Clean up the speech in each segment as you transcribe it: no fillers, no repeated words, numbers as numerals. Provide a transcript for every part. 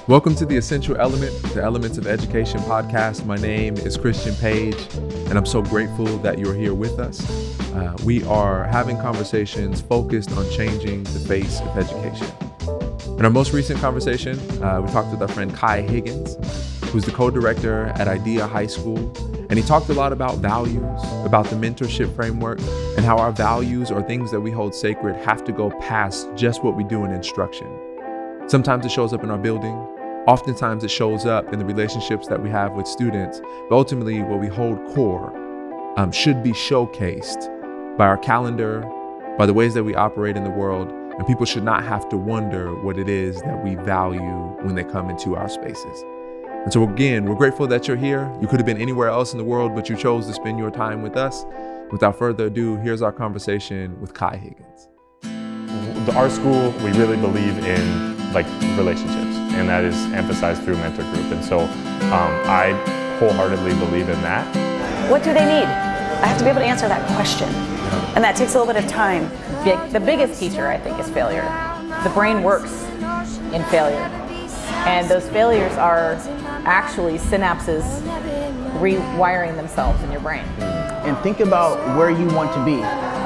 Welcome to The Essential Element, the Elements of Education podcast. My name is Christian Page, and I'm so grateful that you're here with us. We are having conversations focused on changing the face of education. In our most recent conversation, we talked with our friend Kai Higgins, who's the co-director at IDEA High School, and he talked a lot about values, about the Mentorship Framework, and how our values or things that we hold sacred have to go past just what we do in instruction. Sometimes it shows up in our building. Oftentimes it shows up in the relationships that we have with students, but ultimately what we hold core should be showcased by our calendar, by the ways that we operate in the world, and people should not have to wonder what it is that we value when they come into our spaces. And so again, we're grateful that you're here. You could have been anywhere else in the world, but you chose to spend your time with us. Without further ado, here's our conversation with Kai Higgins. Our school, we really believe in relationships, and that is emphasized through mentor group. And so I wholeheartedly believe in that. What do they need? I have to be able to answer that question. And that takes a little bit of time. The biggest teacher, I think, is failure. The brain works in failure. And those failures are actually synapses rewiring themselves in your brain. And think about where you want to be.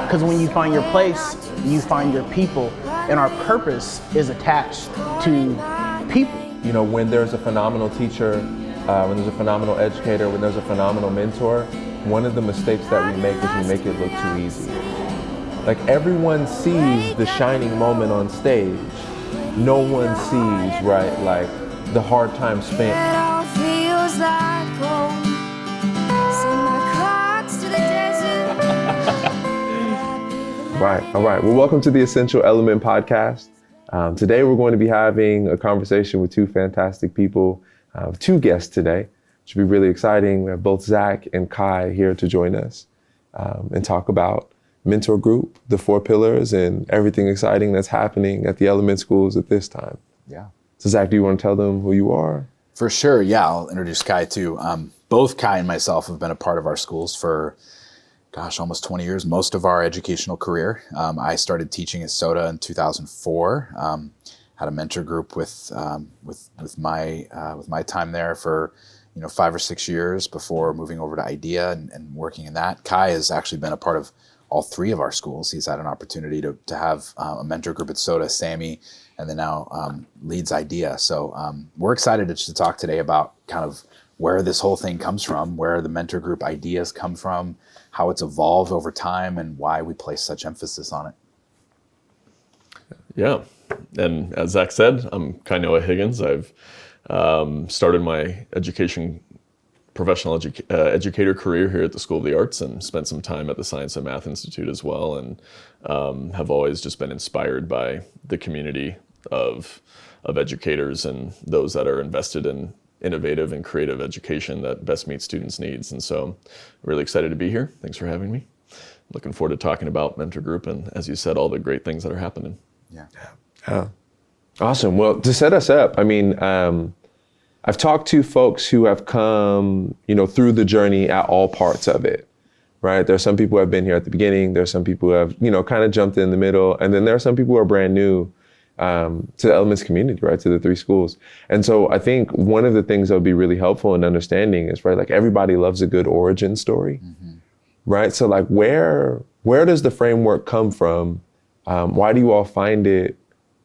Because when you find your place, you find your people. And our purpose is attached to people. You know, when there's a phenomenal teacher, when there's a phenomenal educator, when there's a phenomenal mentor, one of the mistakes that we make is we make it look too easy. Like, everyone sees the shining moment on stage. No one sees, right, like the hard time spent. Right. All right. Well, welcome to the Essential Element podcast. Today, we're going to be having a conversation with two fantastic people, two guests today. It should be really exciting. We have both Zach and Kai here to join us and talk about mentor group, the 4 pillars, and everything exciting that's happening at the element schools at this time. Yeah. So Zach, do you want to tell them who you are? For sure. Yeah, I'll introduce Kai too. Both Kai and myself have been a part of our schools for almost 20 years, most of our educational career. I started teaching at SOTA in 2004. Had a mentor group with my time there for 5 or 6 years before moving over to IDEA and working in that. Kai has actually been a part of all 3 of our schools. He's had an opportunity to have a mentor group at SOTA, Sammy, and then now leads IDEA. So we're excited to talk today about kind of where this whole thing comes from, where the mentor group ideas come from, how it's evolved over time, and why we place such emphasis on it. Yeah, and as Zach said, I'm Kainoa Higgins. I've started my professional educator career here at the School of the Arts and spent some time at the Science and Math Institute as well, and have always just been inspired by the community of educators and those that are invested in innovative and creative education that best meets students' needs. And so really excited to be here. Thanks for having me. Looking forward to talking about mentor group and, as you said, all the great things that are happening. Yeah. Awesome. Well, to set us up, I mean, I've talked to folks who have come, through the journey at all parts of it, right? There are some people who have been here at the beginning. There are some people who have, kind of jumped in the middle. And then there are some people who are brand new to the Elements community, right, to the 3 schools. And so I think one of the things that would be really helpful in understanding is, right, like, everybody loves a good origin story, right? So like, where does the framework come from? Why do you all find it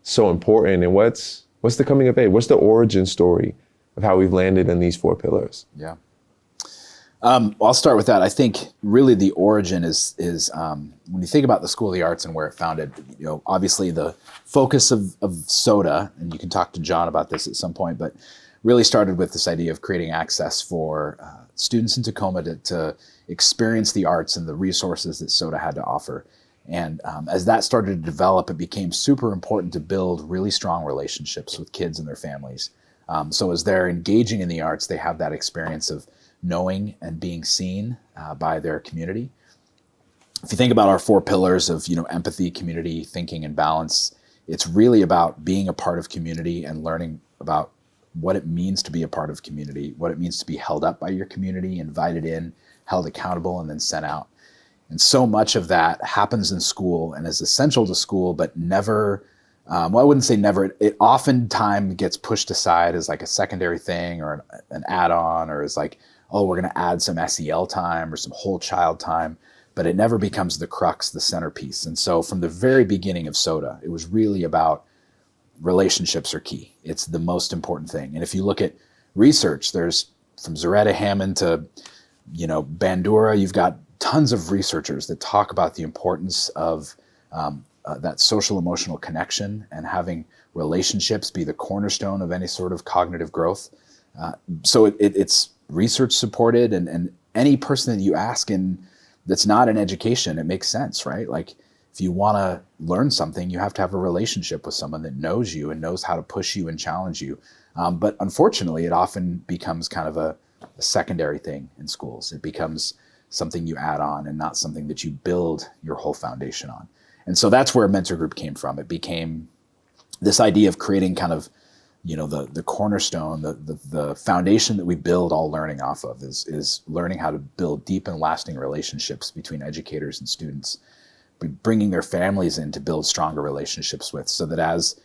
so important? And what's the coming of age? What's the origin story of how we've landed in these 4 pillars? Yeah. I'll start with that. I think really the origin is when you think about the School of the Arts and where it founded, obviously the focus of SOTA, and you can talk to John about this at some point, but really started with this idea of creating access for students in Tacoma to experience the arts and the resources that SOTA had to offer. And as that started to develop, it became super important to build really strong relationships with kids and their families. So as they're engaging in the arts, they have that experience of knowing and being seen by their community. If you think about our 4 pillars of empathy, community, thinking, and balance, it's really about being a part of community and learning about what it means to be a part of community, what it means to be held up by your community, invited in, held accountable, and then sent out. And so much of that happens in school and is essential to school, but never well, I wouldn't say never. It oftentimes gets pushed aside as like a secondary thing or an add-on, or as like, oh, we're going to add some SEL time or some whole child time, but it never becomes the crux, the centerpiece. And so from the very beginning of SOTA, it was really about relationships are key. It's the most important thing. And if you look at research, there's from Zaretta Hammond to, Bandura, you've got tons of researchers that talk about the importance of that social emotional connection and having relationships be the cornerstone of any sort of cognitive growth. So it's research supported, and any person that you ask that's not in education, it makes sense, right? Like if you want to learn something, you have to have a relationship with someone that knows you and knows how to push you and challenge you. But unfortunately, it often becomes kind of a secondary thing in schools. It becomes something you add on and not something that you build your whole foundation on. And so that's where Mentor Group came from. It became this idea of creating kind of, the cornerstone, the foundation that we build all learning off of is learning how to build deep and lasting relationships between educators and students, bringing their families in to build stronger relationships with, so that as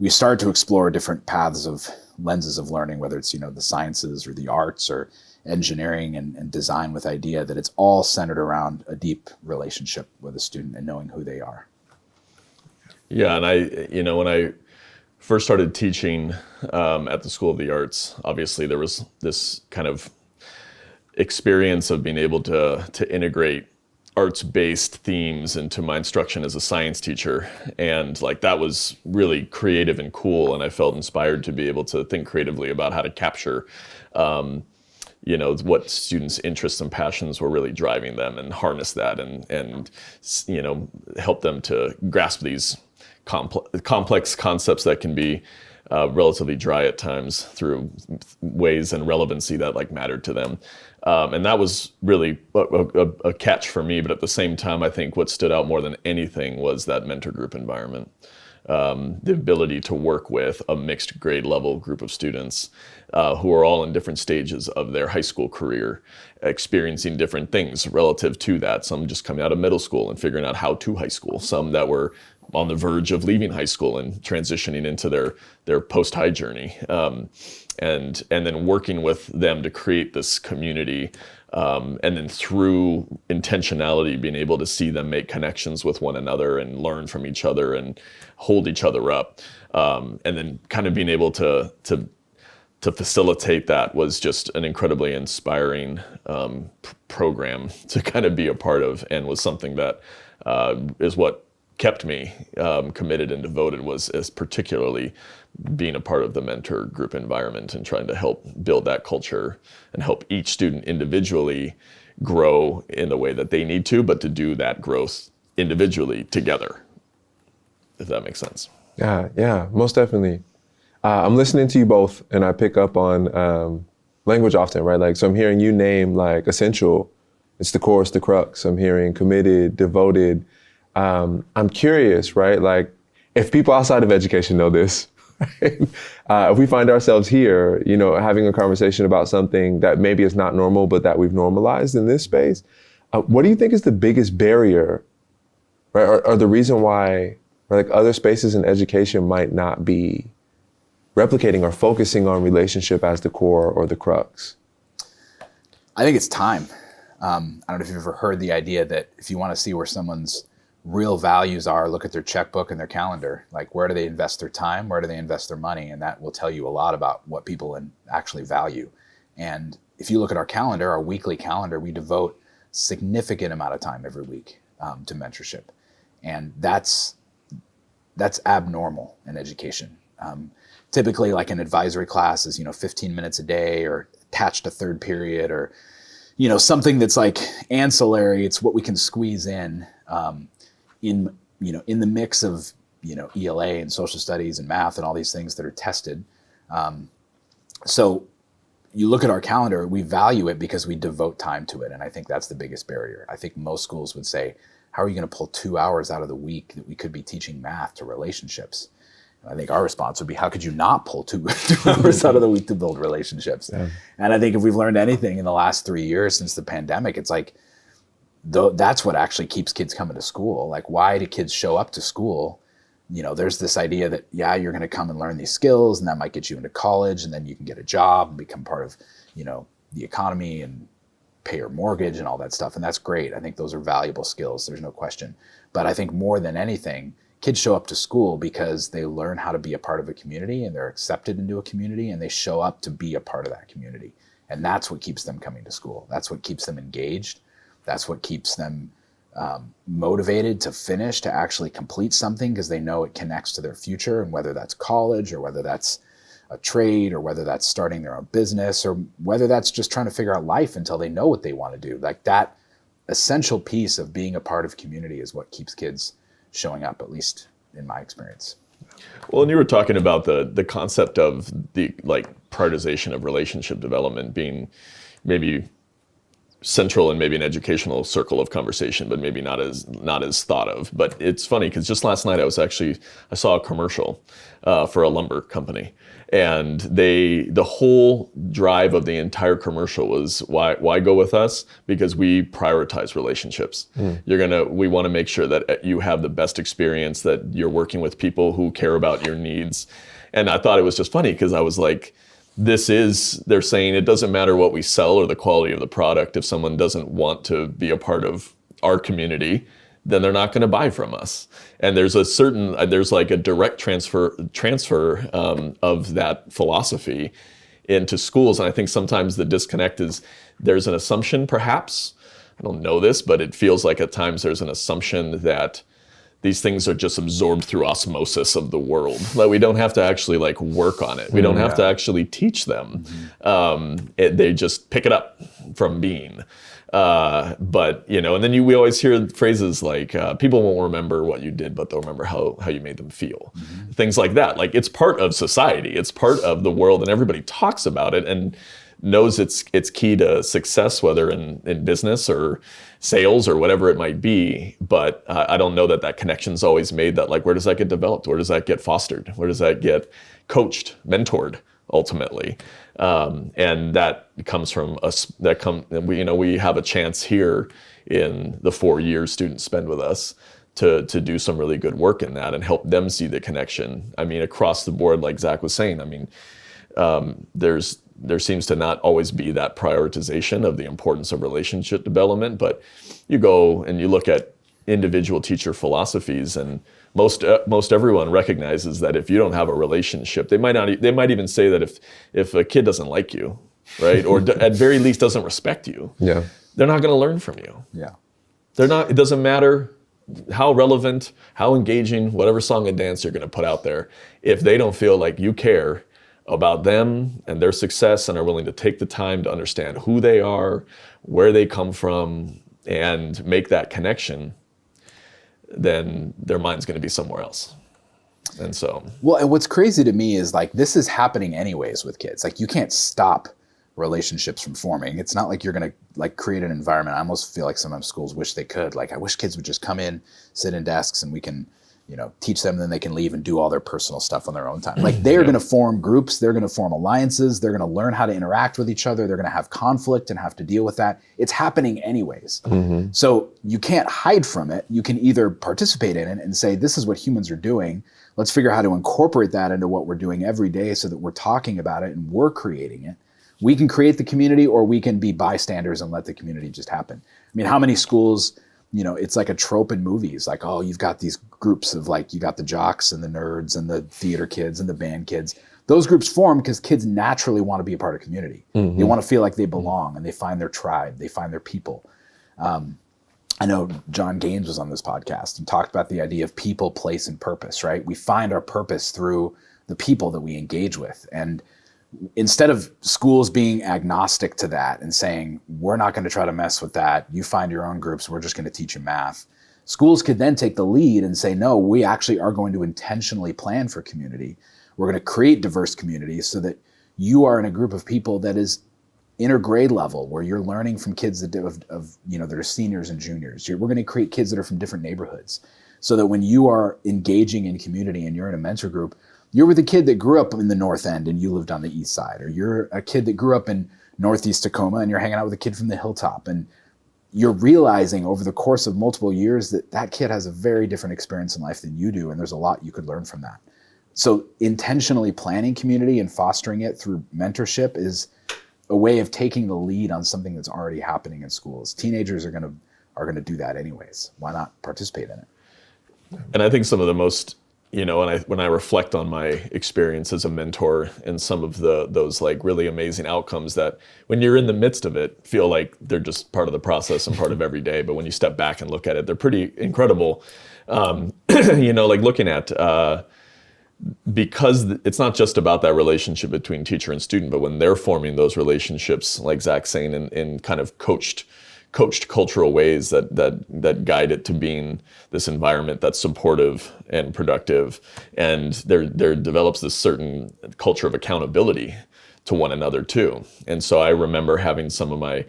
we start to explore different paths of lenses of learning, whether it's, the sciences or the arts or engineering and design with IDEA, that it's all centered around a deep relationship with a student and knowing who they are. Yeah, and when I first started teaching at the School of the Arts, obviously there was this kind of experience of being able to integrate arts-based themes into my instruction as a science teacher, and like that was really creative and cool, and I felt inspired to be able to think creatively about how to capture what students' interests and passions were really driving them, and harness that and help them to grasp these complex concepts that can be relatively dry at times through ways and relevancy that like mattered to them. And that was really a catch for me. But at the same time, I think what stood out more than anything was that mentor group environment. The ability to work with a mixed grade level group of students who are all in different stages of their high school career, experiencing different things relative to that. Some just coming out of middle school and figuring out how to high school. Some that were on the verge of leaving high school and transitioning into their post-high journey. And then working with them to create this community, and then through intentionality, being able to see them make connections with one another and learn from each other and hold each other up. And then kind of being able to facilitate that was just an incredibly inspiring program to kind of be a part of, and was something that is what kept me committed and devoted, was particularly being a part of the mentor group environment and trying to help build that culture and help each student individually grow in the way that they need to, but to do that growth individually together, if that makes sense. Yeah, most definitely. I'm listening to you both, and I pick up on language often, right? Like, so I'm hearing you name like essential, it's the core, it's the crux. I'm hearing committed, devoted. I'm curious, right? Like, if people outside of education know this, if we find ourselves here, having a conversation about something that maybe is not normal, but that we've normalized in this space, what do you think is the biggest barrier, right? Or the reason why, like, other spaces in education might not be replicating or focusing on relationship as the core or the crux? I think it's time. I don't know if you've ever heard the idea that if you want to see where someone's real values are, look at their checkbook and their calendar. Like, where do they invest their time? Where do they invest their money? And that will tell you a lot about what people actually value. And if you look at our calendar, our weekly calendar, we devote significant amount of time every week to mentorship. And that's abnormal in education. Typically, like an advisory class is, 15 minutes a day, or attached to third period, or, something that's like ancillary. It's what we can squeeze in the mix of, ELA and social studies and math and all these things that are tested. So you look at our calendar, we value it because we devote time to it. And I think that's the biggest barrier. I think most schools would say, how are you going to pull 2 hours out of the week that we could be teaching math to relationships? And I think our response would be, how could you not pull 2 hours out of the week to build relationships? Yeah. And I think if we've learned anything in the last 3 years since the pandemic, it's like, that's what actually keeps kids coming to school. Like, why do kids show up to school? there's this idea that, yeah, you're going to come and learn these skills and that might get you into college and then you can get a job and become part of, the economy and pay your mortgage and all that stuff. And that's great. I think those are valuable skills. There's no question. But I think more than anything, kids show up to school because they learn how to be a part of a community and they're accepted into a community and they show up to be a part of that community. And that's what keeps them coming to school. That's what keeps them engaged. That's what keeps them motivated to finish, to actually complete something because they know it connects to their future. And whether that's college or whether that's a trade or whether that's starting their own business or whether that's just trying to figure out life until they know what they want to do. Like that essential piece of being a part of community is what keeps kids showing up, at least in my experience. Well, and you were talking about the concept of the prioritization of relationship development being maybe central in maybe an educational circle of conversation, but maybe not as thought of. But it's funny because just last night I saw a commercial for a lumber company, and the whole drive of the entire commercial was why go with us? Because we prioritize relationships. We want to make sure that you have the best experience, that you're working with people who care about your needs. And I thought it was just funny because I was like, they're saying it doesn't matter what we sell or the quality of the product. If someone doesn't want to be a part of our community, then they're not going to buy from us. And there's like a direct transfer of that philosophy into schools. And I think sometimes the disconnect is there's an assumption, perhaps, I don't know this, but it feels like at times there's an assumption that these things are just absorbed through osmosis of the world. Like we don't have to actually work on it. We don't have to actually teach them. They just pick it up from being. But and then we always hear phrases like people won't remember what you did, but they'll remember how you made them feel. Things like that. Like it's part of society. It's part of the world, and everybody talks about it and knows it's key to success, whether in business or sales or whatever it might be. But I don't know that connection's always made. That where does that get developed? Where does that get fostered? Where does that get coached, mentored ultimately? And that comes from us. We have a chance here in the 4 years students spend with us to do some really good work in that and help them see the connection. I mean, across the board, like Zach was saying, I mean, there seems to not always be that prioritization of the importance of relationship development, but you go and you look at individual teacher philosophies, and most everyone recognizes that if you don't have a relationship, they might even say that if a kid doesn't like you, right, or at very least doesn't respect you, they're not going to learn from you. They're not. It doesn't matter how relevant, how engaging, whatever song and dance you're going to put out there, if they don't feel like you care about them and their success and are willing to take the time to understand who they are, where they come from, and make that connection, then their mind's going to be somewhere else. And so, well, and what's crazy to me is this is happening anyways with kids. You can't stop relationships from forming. It's not like you're going to create an environment. I almost feel like sometimes schools wish they could. I wish kids would just come in, sit in desks, and we can teach them, and then they can leave and do all their personal stuff on their own time. They're going to form groups, they're going to form alliances, they're going to learn how to interact with each other, they're going to have conflict and have to deal with that. It's happening anyways. So you can't hide from it. You can either participate in it and say, this is what humans are doing. Let's figure out how to incorporate that into what we're doing every day so that we're talking about it and we're creating it. We can create the community, or we can be bystanders and let the community just happen. I mean, how many schools, it's like a trope in movies, you've got these groups of you got the jocks and the nerds and the theater kids and the band kids. Those groups form because kids naturally want to be a part of community. They want to feel like they belong and they find their tribe, they find their people. I know John Gaines was on this podcast and talked about the idea of people, place, and purpose, right? We find our purpose through the people that we engage with. And instead of schools being agnostic to that and saying, we're not going to try to mess with that, you find your own groups, we're just going to teach you math, schools could then take the lead and say, no, we actually are going to intentionally plan for community. We're going to create diverse communities so that you are in a group of people that is intergrade level, where you're learning from kids that are seniors and juniors. We're going to create kids that are from different neighborhoods so that when you are engaging in community and you're in a mentor group, you're with a kid that grew up in the North End and you lived on the East Side, or you're a kid that grew up in Northeast Tacoma and you're hanging out with a kid from the Hilltop. And you're realizing over the course of multiple years that that kid has a very different experience in life than you do, and there's a lot you could learn from that. So intentionally planning community and fostering it through mentorship is a way of taking the lead on something that's already happening in schools. Teenagers are gonna do that anyways. Why not participate in it? And I think some of the most, when I reflect on my experience as a mentor and some of those like really amazing outcomes that when you're in the midst of it, feel like they're just part of the process and part of every day. But when you step back and look at it, they're pretty incredible. Like looking at, because it's not just about that relationship between teacher and student, but when they're forming those relationships, like Zach's saying, in kind of coached cultural ways that guide it to being this environment that's supportive and productive, and there develops this certain culture of accountability to one another too. And so I remember having some of my,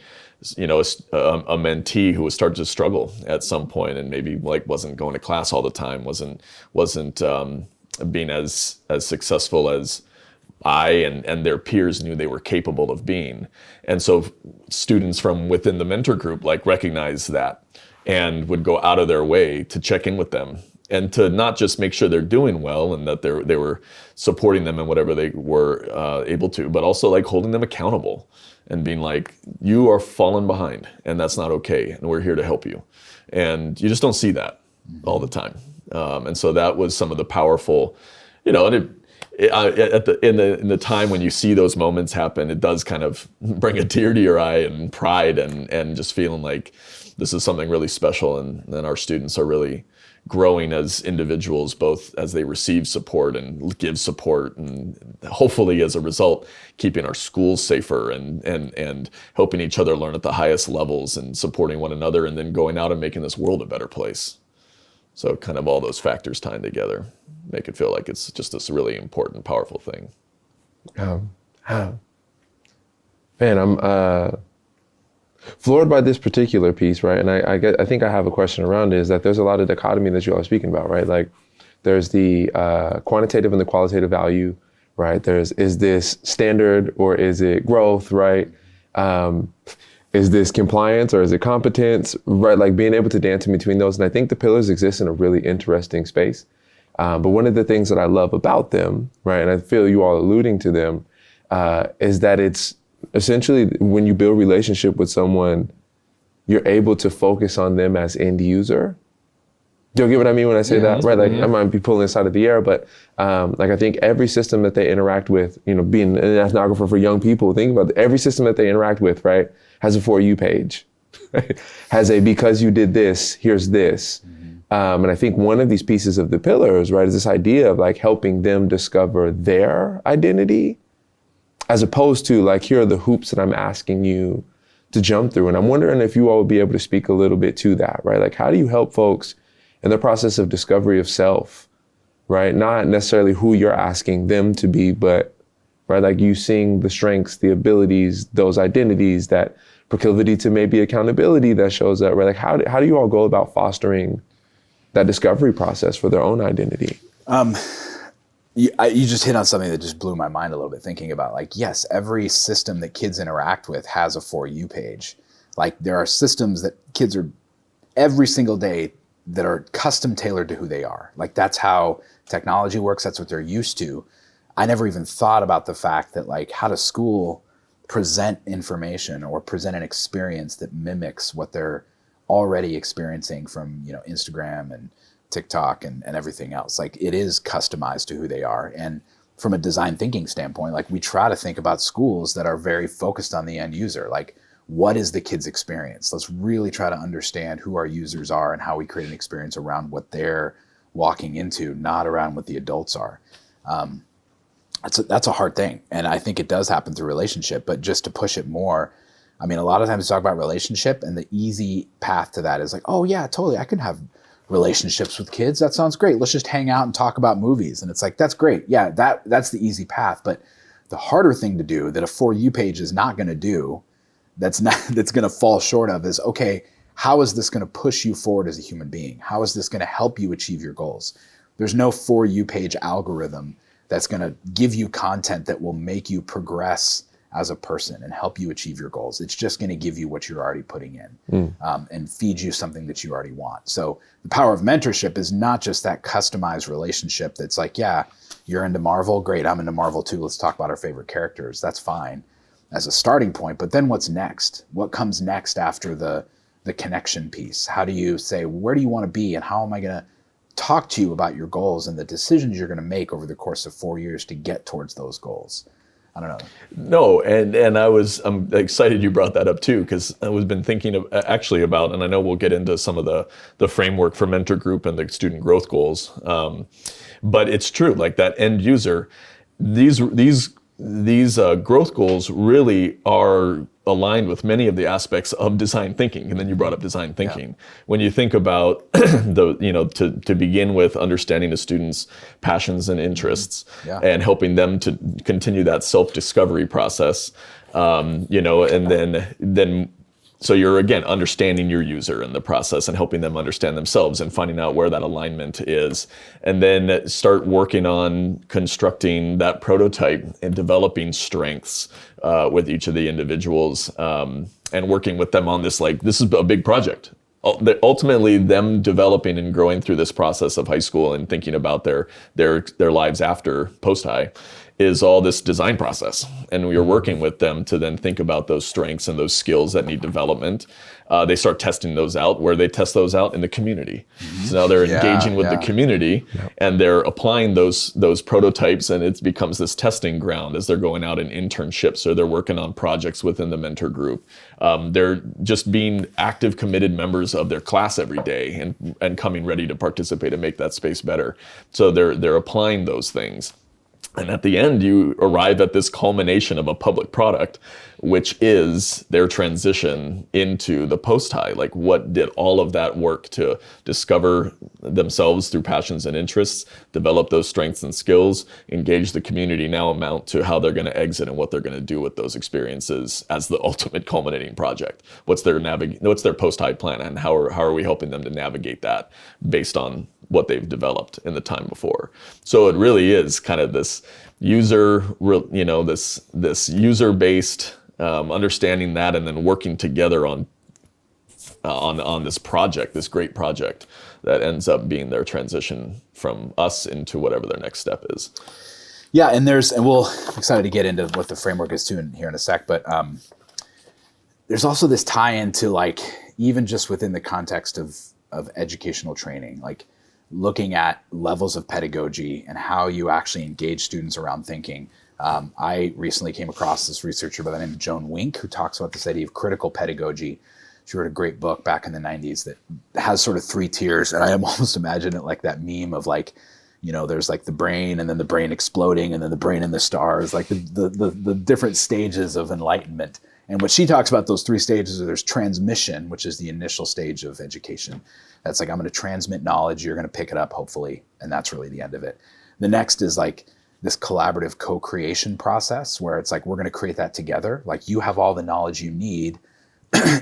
a mentee who was starting to struggle at some point, and maybe like wasn't going to class all the time, wasn't being as successful as I and their peers knew they were capable of being. And so students from within the mentor group like recognized that and would go out of their way to check in with them and to not just make sure they're doing well and that they were supporting them in whatever they were able to, but also like holding them accountable and being like, you are falling behind and that's not okay, and we're here to help you. And you just don't see that all the time. And so that was some of the powerful, and in the time when you see those moments happen, it does kind of bring a tear to your eye and pride and just feeling like this is something really special, and then our students are really growing as individuals, both as they receive support and give support, and hopefully as a result keeping our schools safer and helping each other learn at the highest levels and supporting one another, and then going out and making this world a better place. So kind of all those factors tying together make it feel like it's just this really important, powerful thing. Man, I'm floored by this particular piece, right? And I think I have a question around it, is that there's a lot of dichotomy that you all are speaking about, right? Like there's the quantitative and the qualitative value, right? Is this standard or is it growth, right? Is this compliance or is it competence, right? Like being able to dance in between those. And I think the pillars exist in a really interesting space. But one of the things that I love about them, right, and I feel you all alluding to them, is that it's essentially when you build relationship with someone, you're able to focus on them as end user. Do you get what I mean when I say that? Right, like I might be pulling this out of the air, but like I think every system that they interact with, being an ethnographer for young people, think about it, every system that they interact with, right, has a For You page, right? Has a because you did this, here's this. And I think one of these pieces of the pillars, right, is this idea of like helping them discover their identity, as opposed to like, here are the hoops that I'm asking you to jump through. And I'm wondering if you all would be able to speak a little bit to that, right? Like, how do you help folks in the process of discovery of self, right? Not necessarily who you're asking them to be, but right, like you seeing the strengths, the abilities, those identities, that proclivity to maybe accountability that shows up, right? Like how do you all go about fostering that discovery process for their own identity? You just hit on something that just blew my mind a little bit, thinking about like, yes, every system that kids interact with has a For You page. Like there are systems that kids are every single day that are custom tailored to who they are. Like that's how technology works. That's what they're used to. I never even thought about the fact that like, how does school present information or present an experience that mimics what they're already experiencing from, Instagram and TikTok and everything else. Like it is customized to who they are. And from a design thinking standpoint, like we try to think about schools that are very focused on the end user. Like what is the kid's experience? Let's really try to understand who our users are and how we create an experience around what they're walking into, not around what the adults are. That's a hard thing. And I think it does happen through relationship, but just to push it more, I mean, a lot of times we talk about relationship and the easy path to that is like, oh yeah, totally. I can have relationships with kids. That sounds great. Let's just hang out and talk about movies. And it's like, that's great. Yeah, that's the easy path. But the harder thing to do that a For You page is not going to do, that's going to fall short of is, okay, how is this going to push you forward as a human being? How is this going to help you achieve your goals? There's no For You page algorithm that's going to give you content that will make you progress as a person and help you achieve your goals. It's just going to give you what you're already putting in and feed you something that you already want. So the power of mentorship is not just that customized relationship that's like, yeah, you're into Marvel, great, I'm into Marvel too, let's talk about our favorite characters. That's fine as a starting point, but then what's next? What comes next after the connection piece? How do you say, where do you want to be, and how am I going to talk to you about your goals and the decisions you're going to make over the course of 4 years to get towards those goals? I don't know. No, and I'm excited you brought that up too, because I was been thinking actually about, and I know we'll get into some of the framework for mentor group and the student growth goals, but it's true, like that end user, these growth goals really are aligned with many of the aspects of design thinking. And then you brought up design thinking. Yeah. When you think about to begin with understanding a student's passions and interests and helping them to continue that self-discovery process, and then so you're again understanding your user in the process and helping them understand themselves and finding out where that alignment is, and then start working on constructing that prototype and developing strengths with each of the individuals, and working with them on this, like, this is a big project. Ultimately, them developing and growing through this process of high school and thinking about their lives after post-high is all this design process. And we are working with them to then think about those strengths and those skills that need development. They start testing those out. Where they test those out? In the community. So now they're engaging with the community, and they're applying those prototypes, and it becomes this testing ground as they're going out in internships, or they're working on projects within the mentor group. They're just being active, committed members of their class every day and coming ready to participate and make that space better. So they're applying those things. And at the end, you arrive at this culmination of a public product, which is their transition into the post-high. Like, what did all of that work to discover themselves through passions and interests, develop those strengths and skills, engage the community, now amount to how they're going to exit and what they're going to do with those experiences as the ultimate culminating project? What's their post-high plan, and how are we helping them to navigate that based on what they've developed in the time before? So it really is kind of this this user-based understanding that, and then working together on this project, this great project that ends up being their transition from us into whatever their next step is. Yeah, and I'm excited to get into what the framework is too here in a sec, but there's also this tie-in to, like, even just within the context of educational training, like looking at levels of pedagogy and how you actually engage students around thinking. I recently came across this researcher by the name of Joan Wink, who talks about this idea of critical pedagogy. She wrote a great book back in the 90s that has sort of 3 tiers. And I almost imagine it like that meme of, like, there's like the brain, and then the brain exploding, and then the brain in the stars, like the different stages of enlightenment. And what she talks about, those 3 stages, there's transmission, which is the initial stage of education. That's like, I'm going to transmit knowledge, you're going to pick it up, hopefully, and that's really the end of it. The next is like this collaborative co-creation process, where it's like, we're going to create that together. Like, you have all the knowledge you need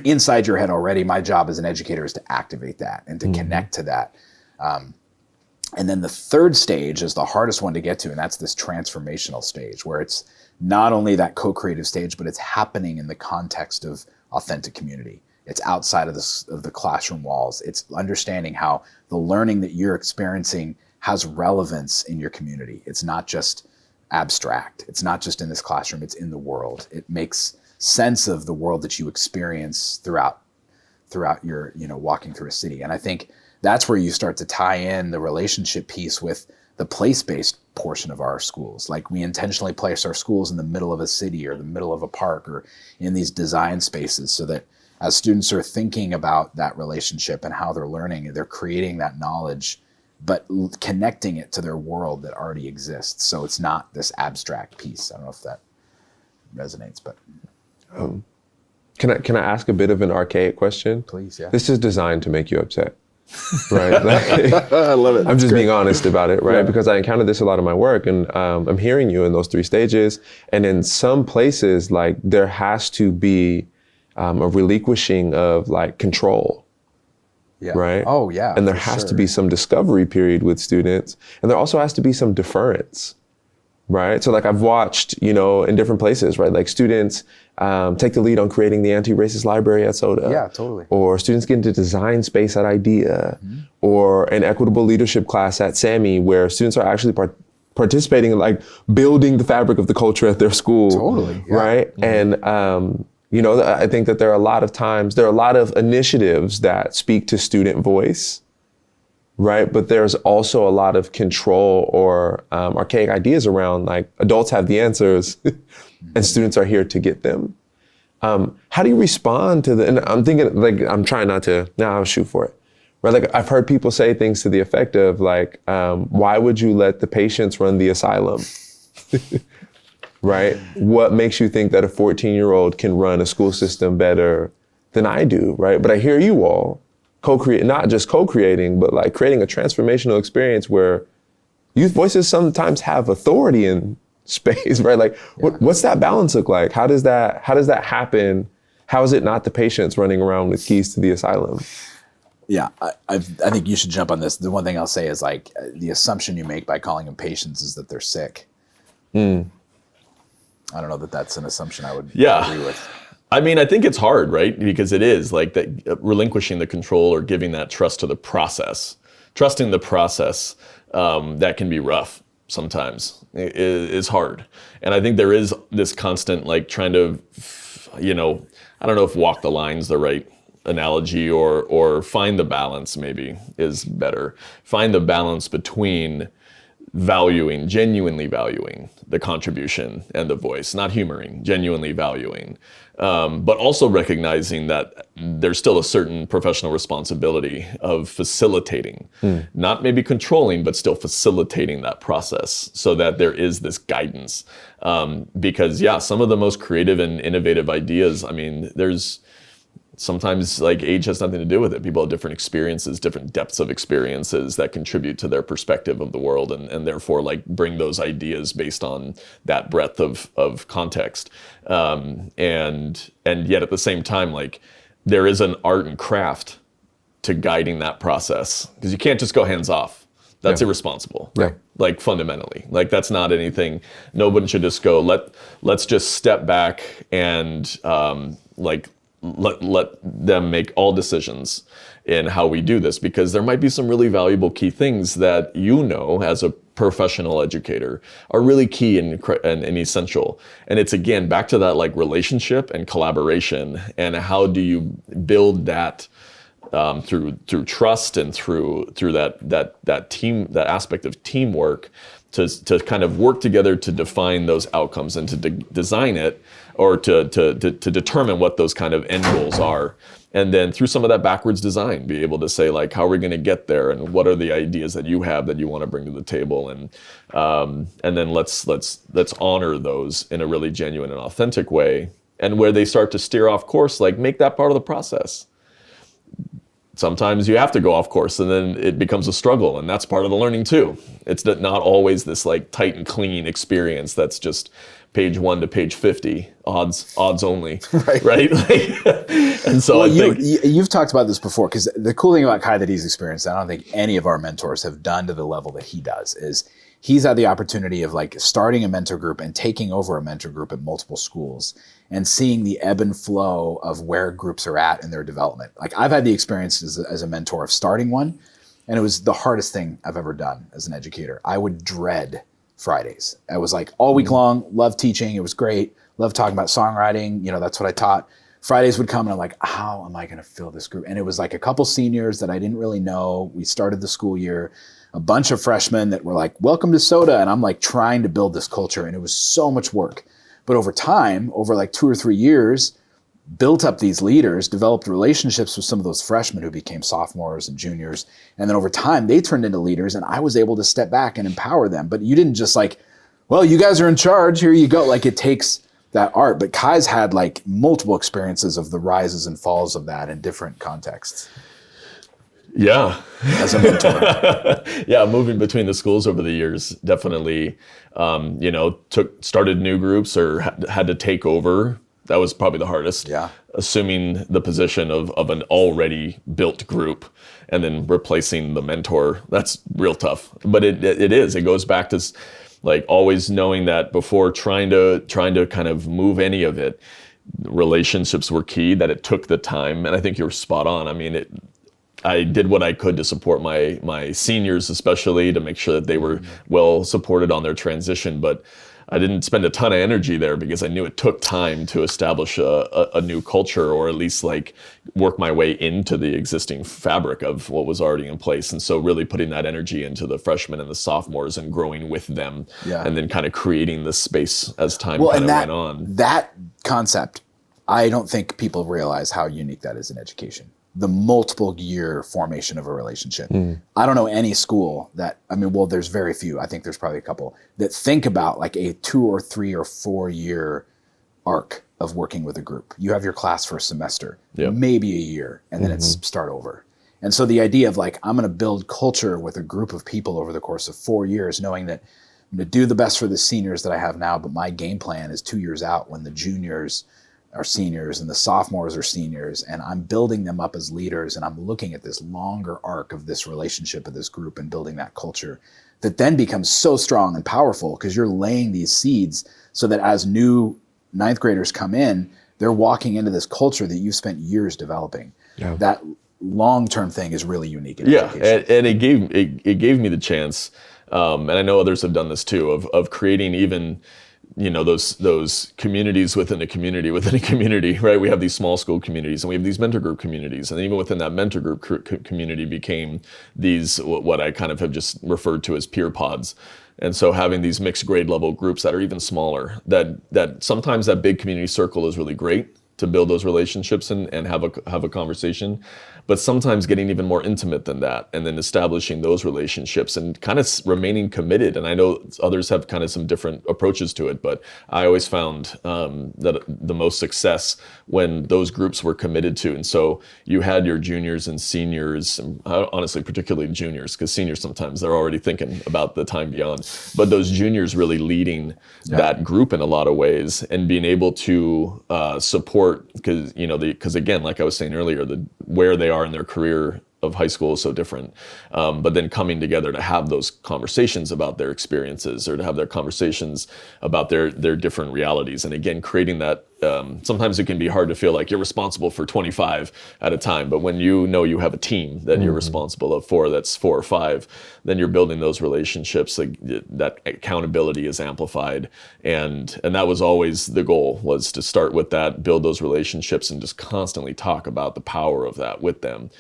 inside your head already. My job as an educator is to activate that and to connect to that. And then the third stage is the hardest one to get to, and that's this transformational stage, where it's not only that co-creative stage, but it's happening in the context of authentic community. It's outside of the classroom walls. It's understanding how the learning that you're experiencing has relevance in your community. It's not just abstract. It's not just in this classroom. It's in the world. It makes sense of the world that you experience throughout your, walking through a city. And I think that's where you start to tie in the relationship piece with the place-based portion of our schools. Like, we intentionally place our schools in the middle of a city or the middle of a park or in these design spaces, so that as students are thinking about that relationship and how they're learning, they're creating that knowledge, but connecting it to their world that already exists. So it's not this abstract piece. I don't know if that resonates, but. Can I ask a bit of an archaic question? Please, yeah. This is designed to make you upset, right? Like, I love it. I'm just being honest about it, right? Yeah. Because I encounter this a lot in my work, and I'm hearing you in those 3 stages. And in some places, like, there has to be a relinquishing of, like, control. Yeah. Right? Oh, yeah. And there has to be some discovery period with students. And there also has to be some deference, right? So like I've watched, in different places, right? Like students take the lead on creating the anti-racist library at SOTA. Yeah, totally. Or students get into design space at IDEA, or an equitable leadership class at SAMI, where students are actually participating in like building the fabric of the culture at their school. Totally. Yeah. Right. And, I think that there are a lot of initiatives that speak to student voice, right? But there's also a lot of control or archaic ideas around like adults have the answers and students are here to get them. How do you respond to and I'm thinking like, I'm trying not to, now I'll shoot for it. Right? Like I've heard people say things to the effect of like, why would you let the patients run the asylum? Right? What makes you think that a 14-year-old can run a school system better than I do, right? But I hear you all not just co-creating, but like creating a transformational experience where youth voices sometimes have authority in space, right? Like what's that balance look like? How does that happen? How is it not the patients running around with keys to the asylum? Yeah, I think you should jump on this. The one thing I'll say is like the assumption you make by calling them patients is that they're sick. I don't know that that's an assumption I would agree with. I mean, I think it's hard, right? Because it is like that relinquishing the control or giving that trust to the process. Trusting the process, that can be rough sometimes. It is hard. And I think there is this constant like trying to, I don't know if walk the line's the right analogy or find the balance maybe is better. Find the balance between genuinely valuing the contribution and the voice, not humoring, genuinely valuing, but also recognizing that there's still a certain professional responsibility of facilitating, not maybe controlling, but still facilitating that process so that there is this guidance. Because some of the most creative and innovative ideas, I mean, there's sometimes like age has nothing to do with it. People have different experiences, different depths of experiences that contribute to their perspective of the world and therefore like bring those ideas based on that breadth of context. And yet at the same time, like there is an art and craft to guiding that process because you can't just go hands off. That's irresponsible. Yeah. Like fundamentally, like that's not anything. No one should just go, let's just step back and let them make all decisions in how we do this, because there might be some really valuable key things that as a professional educator are really key and essential. And it's again back to that like relationship and collaboration, and how do you build that through trust and through that team, that aspect of teamwork to kind of work together to define those outcomes and to design it, or to determine what those kind of end goals are. And then through some of that backwards design, be able to say like, how are we going to get there, and what are the ideas that you have that you want to bring to the table, and then let's honor those in a really genuine and authentic way. And where they start to steer off course, like make that part of the process. Sometimes you have to go off course, and then it becomes a struggle, and that's part of the learning too. It's not always this like tight and clean experience that's just page 1 to page 50, odds only, right? And so you've talked about this before, because the cool thing about Kai that he's experienced, I don't think any of our mentors have done to the level that he does, is he's had the opportunity of like starting a mentor group and taking over a mentor group at multiple schools and seeing the ebb and flow of where groups are at in their development. Like I've had the experience as a mentor of starting one, and it was the hardest thing I've ever done as an educator. I would dread Fridays. I was like all week long, loved teaching. It was great. Loved talking about songwriting. That's what I taught. Fridays would come and I'm like, how am I going to fill this group? And it was like a couple seniors that I didn't really know. We started the school year, a bunch of freshmen that were like, welcome to SOTA. And I'm like trying to build this culture, and it was so much work. But over time, over like 2 or 3 years, built up these leaders, developed relationships with some of those freshmen who became sophomores and juniors. And then over time, they turned into leaders, and I was able to step back and empower them. But you didn't just like, well, you guys are in charge, here you go. Like it takes that art. But Kai's had like multiple experiences of the rises and falls of that in different contexts. Yeah. As a mentor. Yeah, moving between the schools over the years, definitely, started new groups or had to take over. That was probably the hardest. Yeah. Assuming the position of an already built group and then replacing the mentor, that's real tough. But it goes back to Like always knowing that before trying to kind of move any of it, relationships were key, that it took the time. And I think you're spot on. I mean, I did what I could to support my seniors, especially to make sure that they were well supported on their transition. But I didn't spend a ton of energy there because I knew it took time to establish a new culture, or at least like work my way into the existing fabric of what was already in place. And so really putting that energy into the freshmen and the sophomores and growing with them, and then kind of creating the space as time kind of went on. That concept, I don't think people realize how unique that is in education. The multiple year formation of a relationship. I don't know any school that, there's very few, I think there's probably a couple, that think about like a 2 or 3 or 4 year arc of working with a group. You have your class for a semester, maybe a year, and then it's start over. And so the idea of like, I'm going to build culture with a group of people over the course of 4 years, knowing that I'm going to do the best for the seniors that I have now, but my game plan is 2 years out when the juniors are seniors and the sophomores are seniors, and I'm building them up as leaders, and I'm looking at this longer arc of this relationship of this group and building that culture that then becomes so strong and powerful because you're laying these seeds so that as new ninth graders come in, they're walking into this culture that you've spent years developing. That long-term thing is really unique in education. And it gave me the chance, and I know others have done this too, of creating even those communities within a community, right? We have these small school communities and we have these mentor group communities. And even within that mentor group community became these, what I kind of have just referred to as peer pods. And so having these mixed grade level groups that are even smaller, that sometimes that big community circle is really great to build those relationships and have a conversation. But sometimes getting even more intimate than that, and then establishing those relationships and kind of remaining committed. And I know others have kind of some different approaches to it, but I always found that the most success when those groups were committed to. And so you had your juniors and seniors, and honestly, particularly juniors, because seniors sometimes they're already thinking about the time beyond. But those juniors really leading that group in a lot of ways and being able to support, because again, like I was saying earlier, where they are in their career of high school is so different. But then coming together to have those conversations about their experiences, or to have their conversations about their different realities. And again, creating that, sometimes it can be hard to feel like you're responsible for 25 at a time, but when you know you have a team that you're responsible for, that's 4 or 5, then you're building those relationships, like that accountability is amplified. And that was always the goal, was to start with that, build those relationships, and just constantly talk about the power of that with them.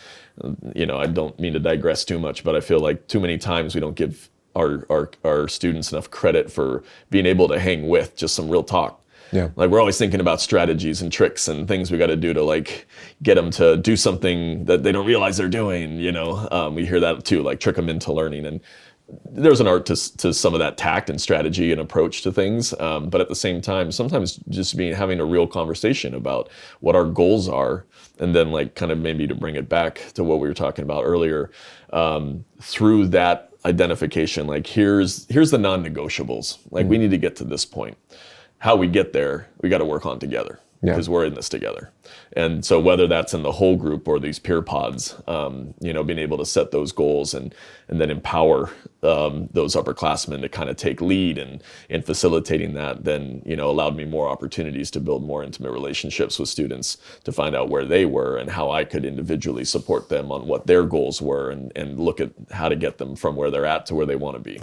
I don't mean to digress too much, but I feel like too many times we don't give our students enough credit for being able to hang with just some real talk. Like we're always thinking about strategies and tricks and things we got to do to like get them to do something that they don't realize they're doing. We hear that too, like trick them into learning. And there's an art to some of that tact and strategy and approach to things. But at the same time, sometimes just having a real conversation about what our goals are, and then like kind of maybe to bring it back to what we were talking about earlier, through that identification, like here's the non-negotiables. Like we need to get to this point. How we get there, we got to work on together, because we're in this together. And so whether that's in the whole group or these peer pods, being able to set those goals and then empower those upperclassmen to kind of take lead in facilitating that, then, allowed me more opportunities to build more intimate relationships with students, to find out where they were and how I could individually support them on what their goals were, and look at how to get them from where they're at to where they want to be.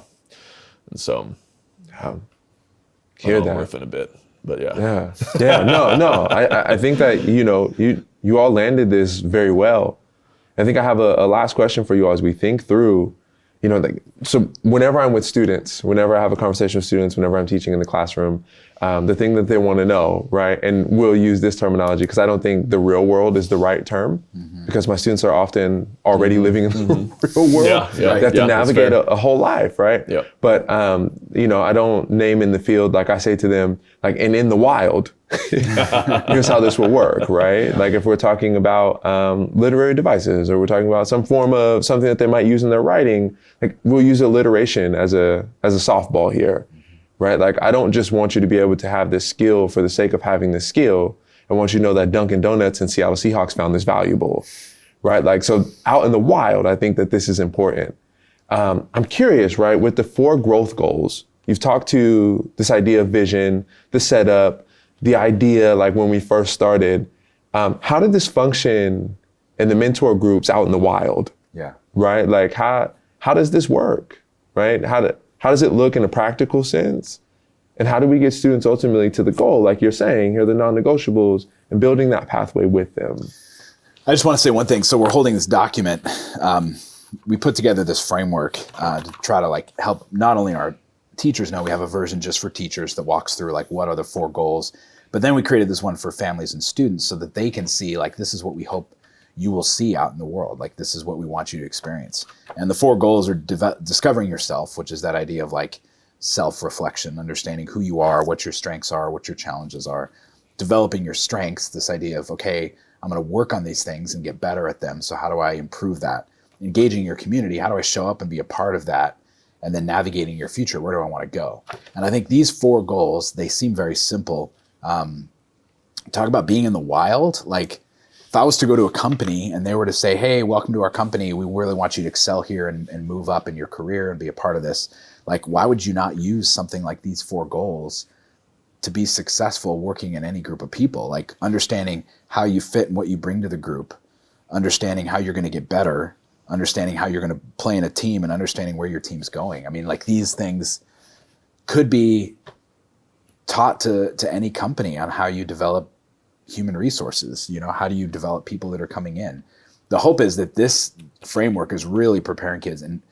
And so... Hear that. Riffing a bit, but no. I think that you all landed this very well. I think I have a last question for you all as we think through, so whenever I'm with students, whenever I have a conversation with students, whenever I'm teaching in the classroom, the thing that they want to know, right? And we'll use this terminology because I don't think the real world is the right term, because my students are often already living in the real world. They have to navigate a whole life, right? But, I don't name in the field, like I say to them, like, and in the wild, here's how this will work, right? Like if we're talking about literary devices, or we're talking about some form of something that they might use in their writing, like we'll use alliteration as a softball here, right? Like I don't just want you to be able to have this skill for the sake of having this skill. I want you to know that Dunkin' Donuts and Seattle Seahawks found this valuable, right? Like, so out in the wild, I think that this is important. I'm curious, right? With the 4 growth goals, you've talked to this idea of vision, the setup, the idea, like when we first started. How did this function in the mentor groups out in the wild? Yeah. Right? Like how does this work? Right? How does it look in a practical sense? And how do we get students ultimately to the goal? Like you're saying, here are the non-negotiables, and building that pathway with them. I just want to say one thing. So we're holding this document. We put together this framework to try to like help not only our teachers know, we have a version just for teachers that walks through like what are the 4 goals, but then we created this one for families and students so that they can see like this is what we hope you will see out in the world. Like this is what we want you to experience. And the 4 goals are discovering yourself, which is that idea of like self-reflection, understanding who you are, what your strengths are, what your challenges are, developing your strengths, this idea of, okay, I'm going to work on these things and get better at them. So how do I improve that? Engaging your community, how do I show up and be a part of that? And then navigating your future, where do I want to go? And I think these 4 goals, they seem very simple. Talk about being in the wild. Like if I was to go to a company and they were to say, hey, welcome to our company, we really want you to excel here and move up in your career and be a part of this. Like, why would you not use something like these 4 goals to be successful working in any group of people? Like understanding how you fit and what you bring to the group, understanding how you're going to get better, understanding how you're going to play in a team, and understanding where your team's going. I mean, like these things could be taught to any company on how you develop human resources. You know, how do you develop people that are coming in? The hope is that this framework is really preparing kids, and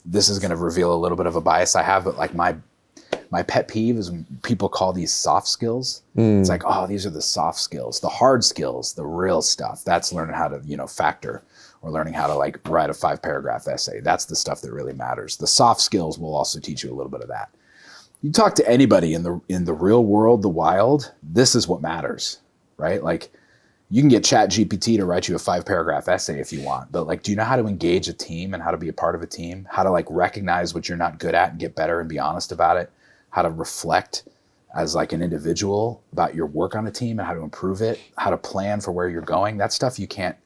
this is going to reveal a little bit of a bias I have, but like my pet peeve is when people call these soft skills. It's like, oh, these are the soft skills. The hard skills, the real stuff, that's learning how to, factor, or learning how to like write a 5-paragraph essay. That's the stuff that really matters. The soft skills will also teach you a little bit of that. You talk to anybody in the real world, the wild, this is what matters, right? Like you can get ChatGPT to write you a 5-paragraph essay if you want, but like, do you know how to engage a team and how to be a part of a team? How to like recognize what you're not good at and get better and be honest about it? How to reflect as like an individual about your work on a team and how to improve it? How to plan for where you're going? That's stuff you can't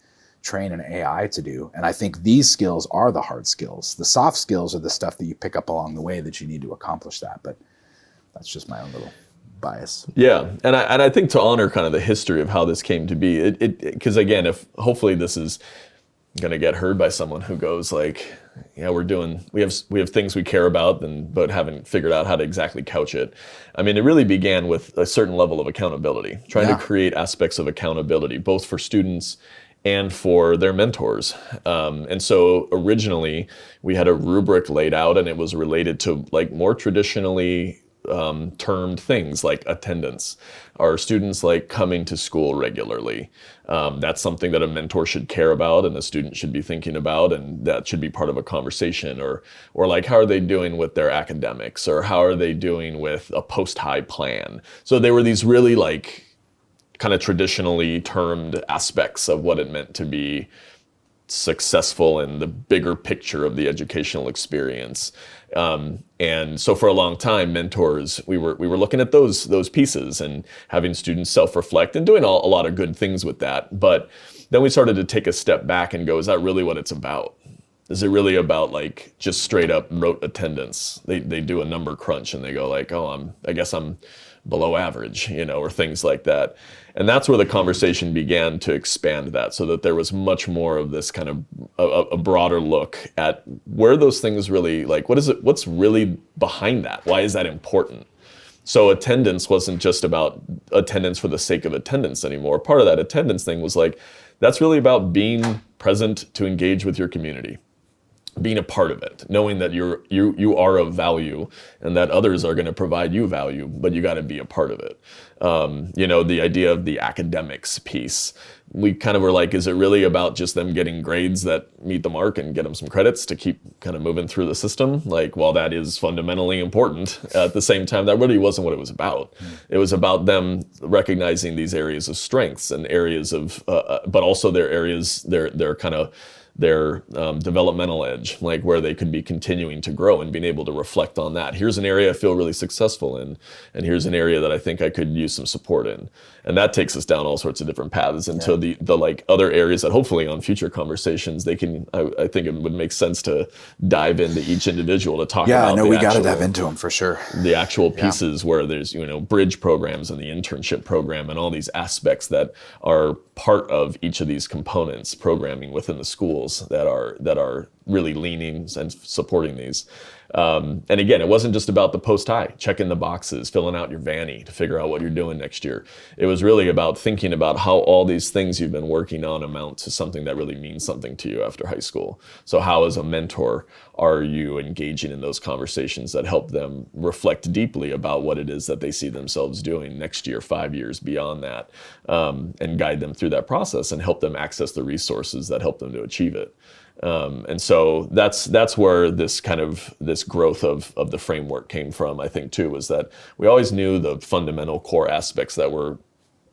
train an AI to do. And I think these skills are the hard skills. The soft skills are the stuff that you pick up along the way that you need to accomplish that. But that's just my own little bias. Yeah, and I think to honor kind of the history of how this came to be, because again, if hopefully this is going to get heard by someone who goes like, yeah, we have things we care about, but haven't figured out how to exactly couch it. I mean, it really began with a certain level of accountability, trying to create aspects of accountability, both for students and for their mentors. And so originally we had a rubric laid out, and it was related to like more traditionally termed things like attendance. Are students like coming to school regularly? That's something that a mentor should care about and a student should be thinking about, and that should be part of a conversation. Or like, how are they doing with their academics? Or how are they doing with a post-high plan? So they were these really like kind of traditionally termed aspects of what it meant to be successful in the bigger picture of the educational experience. And so for a long time, mentors, we were looking at those pieces and having students self-reflect and doing a lot of good things with that. But then we started to take a step back and go, is that really what it's about? Is it really about like just straight up rote attendance? They do a number crunch and they go like, oh, I guess I'm below average, or things like that. And that's where the conversation began to expand that, so that there was much more of this kind of a broader look at where those things really, like, what's really behind that? Why is that important? So attendance wasn't just about attendance for the sake of attendance anymore. Part of that attendance thing was like, that's really about being present to engage with your community, being a part of it, knowing that you are of value and that others are going to provide you value, but you got to be a part of it. The idea of the academics piece, we kind of were like, is it really about just them getting grades that meet the mark and get them some credits to keep kind of moving through the system? Like, while that is fundamentally important, at the same time, that really wasn't what it was about. It was about them recognizing these areas of strengths and areas of, but also their areas, their kind of their developmental edge, like where they could be continuing to grow and being able to reflect on that. Here's an area I feel really successful in, and here's an area that I think I could use some support in. And that takes us down all sorts of different paths into the like other areas that hopefully on future conversations they can, I think it would make sense to dive into each individual to talk about. Yeah, no, we got to dive into them for sure. The actual pieces where there's, bridge programs and the internship program and all these aspects that are part of each of these components, programming within the schools that are really leaning and supporting these. And again, it wasn't just about the post-high, checking the boxes, filling out your Vanny to figure out what you're doing next year. It was really about thinking about how all these things you've been working on amount to something that really means something to you after high school. So how, as a mentor, are you engaging in those conversations that help them reflect deeply about what it is that they see themselves doing next year, 5 years beyond that, and guide them through that process and help them access the resources that help them to achieve it. And so that's where this growth of the framework came from, I think, too, was that we always knew the fundamental core aspects that were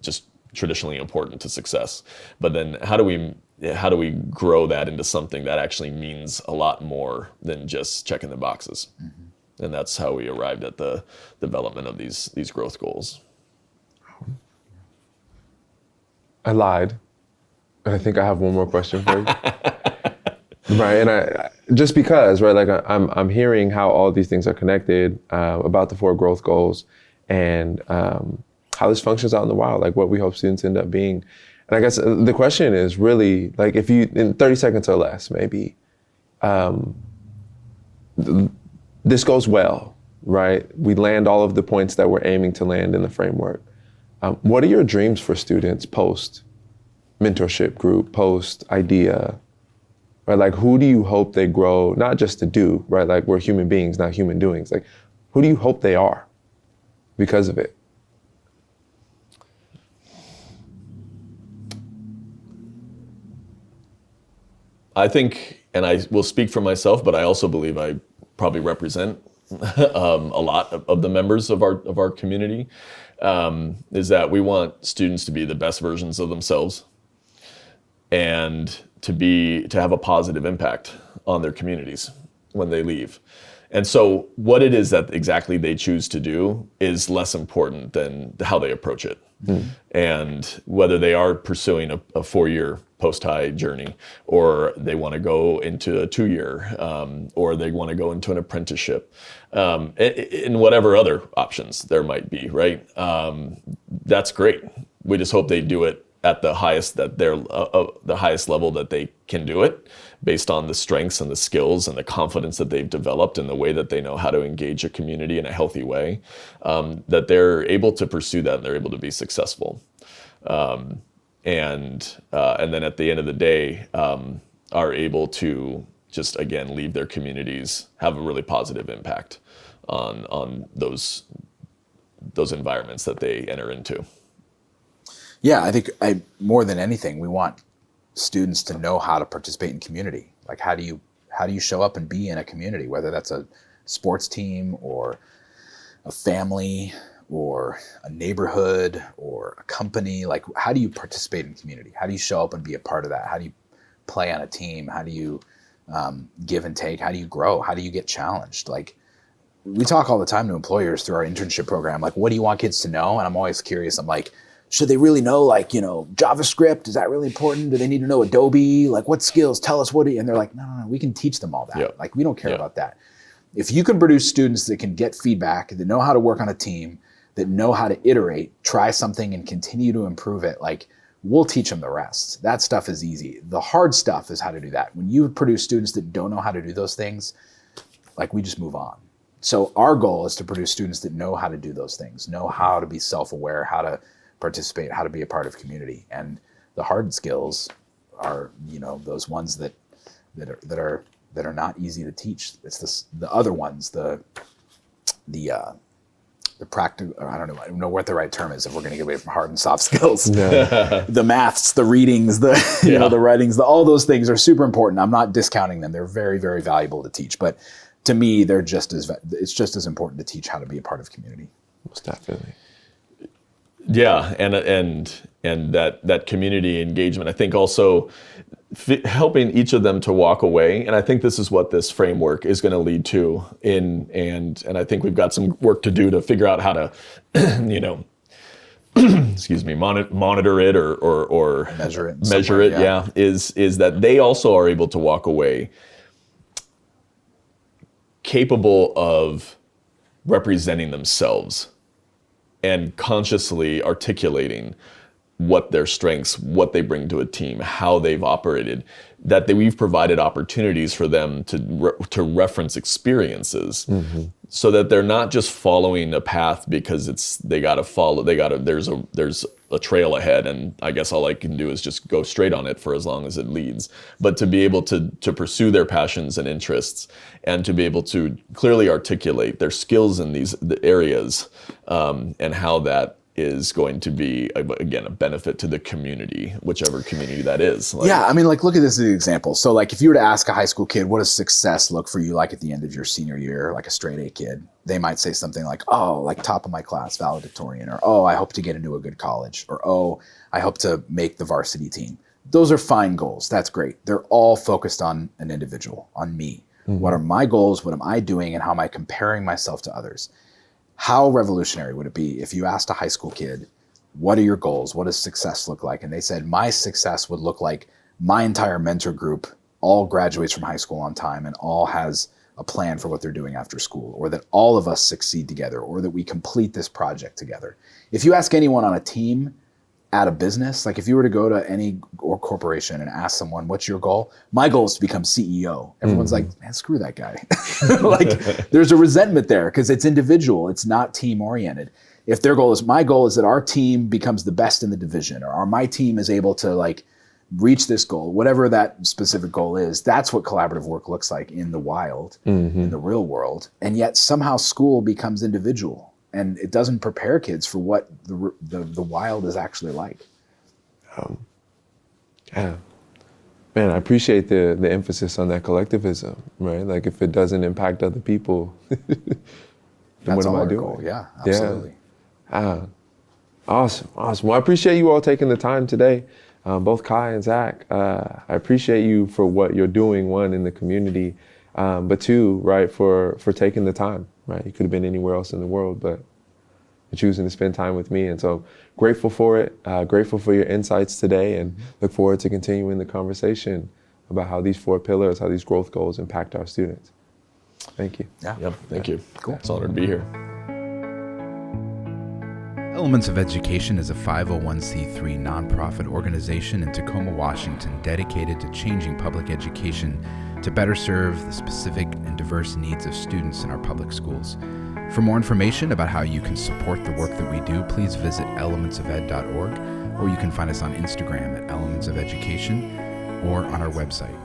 just traditionally important to success. But then how do we grow that into something that actually means a lot more than just checking the boxes? Mm-hmm. And that's how we arrived at the development of these growth goals. I lied. And I think I have one more question for you. Right, and I just because, right, like I'm hearing how all these things are connected, about the 4 growth goals, and how this functions out in the wild, like what we hope students end up being. And I guess the question is really, like, if you, in 30 seconds or less, maybe, this goes well, right? We land all of the points that we're aiming to land in the framework. What are your dreams for students post mentorship group, post IDEA? Right, like who do you hope they grow, not just to do, right? Like we're human beings, not human doings. Like who do you hope they are because of it? I think, and I will speak for myself, but I also believe I probably represent a lot of the members of our community, is that we want students to be the best versions of themselves and to have a positive impact on their communities when they leave. And so what it is that exactly they choose to do is less important than how they approach it. And whether they are pursuing a 4-year post-high journey, or they want to go into a 2-year, or they want to go into an apprenticeship, in whatever other options there might be, right? That's great. We just hope they do it at the highest the highest level that they can do it, based on the strengths and the skills and the confidence that they've developed and the way that they know how to engage a community in a healthy way, that they're able to pursue that and they're able to be successful. And then at the end of the day, are able to just, again, leave their communities, have a really positive impact on those environments that they enter into. Yeah, I think more than anything, we want students to know how to participate in community. Like how do you show up and be in a community, whether that's a sports team or a family or a neighborhood or a company? Like how do you participate in community? How do you show up and be a part of that? How do you play on a team? How do you give and take? How do you grow? How do you get challenged? Like we talk all the time to employers through our internship program, like what do you want kids to know? And I'm always curious. I'm like, should they really know, like, JavaScript? Is that really important? Do they need to know Adobe? Like, what skills? Tell us and they're like, no, we can teach them all that. Yep. Like, we don't care about that. If you can produce students that can get feedback, that know how to work on a team, that know how to iterate, try something and continue to improve it, like, we'll teach them the rest. That stuff is easy. The hard stuff is how to do that. When you produce students that don't know how to do those things, like, we just move on. So our goal is to produce students that know how to do those things, know how to be self-aware, how to participate, how to be a part of community. And the hard skills are, those ones that are not easy to teach. It's the other ones, the practical, I don't know what the right term is if we're going to get away from hard and soft skills. Yeah. The maths, the readings, the writings, all those things are super important. I'm not discounting them. They're very, very valuable to teach. But to me, it's just as important to teach how to be a part of community. Most definitely. Yeah, and that community engagement, I think also helping each of them to walk away. And I think this is what this framework is going to lead to. And I think we've got some work to do to figure out how to, excuse me, monitor it or measure it. Yeah. Is that they also are able to walk away capable of representing themselves and consciously articulating what their strengths, what they bring to a team, how they've operated, that we've provided opportunities for them to reference experiences, so that they're not just following a path because there's a trail ahead, and I guess all I can do is just go straight on it for as long as it leads. But to be able to pursue their passions and interests, and to be able to clearly articulate their skills in these areas, and how that is going to be, again, a benefit to the community, whichever community that is. Yeah, I mean, like, look at this as an example. So, like, if you were to ask a high school kid, what does success look for you like at the end of your senior year, like a straight A kid, they might say something like, oh, like top of my class, valedictorian, or oh, I hope to get into a good college, or oh, I hope to make the varsity team. Those are fine goals. That's great. They're all focused on an individual, on me. What are my goals? What am I doing? And how am I comparing myself to others? How revolutionary would it be if you asked a high school kid, what are your goals? What does success look like? And they said, my success would look like my entire mentor group all graduates from high school on time and all has a plan for what they're doing after school, or that all of us succeed together, or that we complete this project together. If you ask anyone on a team at a business, like if you were to go to any corporation and ask someone, what's your goal? My goal is to become CEO. Everyone's like, man, screw that guy. Like, there's a resentment there because it's individual. It's not team oriented. If their goal is, my goal is that our team becomes the best in the division, or my team is able to like reach this goal, whatever that specific goal is, that's what collaborative work looks like in the wild, in the real world. And yet somehow school becomes individual. And it doesn't prepare kids for what the wild is actually like. Yeah, man, I appreciate the emphasis on that collectivism, right? Like, if it doesn't impact other people, then what am I doing? Goal. Yeah, absolutely. Yeah. Awesome. Well, I appreciate you all taking the time today, both Kai and Zach. I appreciate you for what you're doing, one, in the community, but two, right, for taking the time. Right, you could have been anywhere else in the world, but you're choosing to spend time with me, and so grateful for it. Grateful for your insights today, and look forward to continuing the conversation about how these 4 pillars, how these growth goals impact our students. Thank you. Yeah. Yep. Thank you. Cool. It's an honor to be here. Elements of Education is a 501c3 nonprofit organization in Tacoma, Washington, dedicated to changing public education to better serve the specific and diverse needs of students in our public schools. For more information about how you can support the work that we do, please visit elementsofed.org, or you can find us on Instagram at Elements of Education, or on our website,